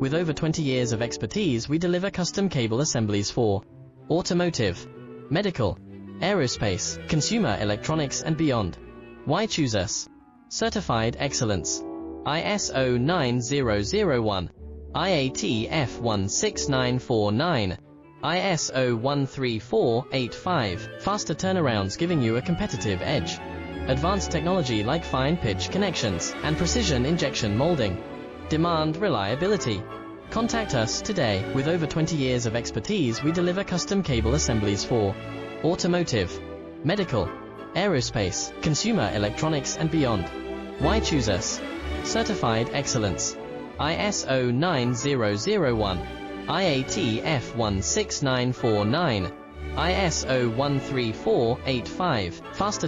With over 20 years of expertise, we deliver custom cable assemblies for automotive, medical, aerospace, consumer electronics and beyond. Why choose us? Certified excellence. ISO 9001, IATF 16949, ISO 13485. Faster turnarounds giving you a competitive edge. Advanced technology like fine pitch connections and precision injection molding. Demand reliability. Contact us today. With over 20 years of expertise, we deliver custom cable assemblies for automotive, medical, aerospace, consumer electronics and beyond. Why choose us? Certified excellence. ISO 9001, IATF 16949, ISO 13485. Faster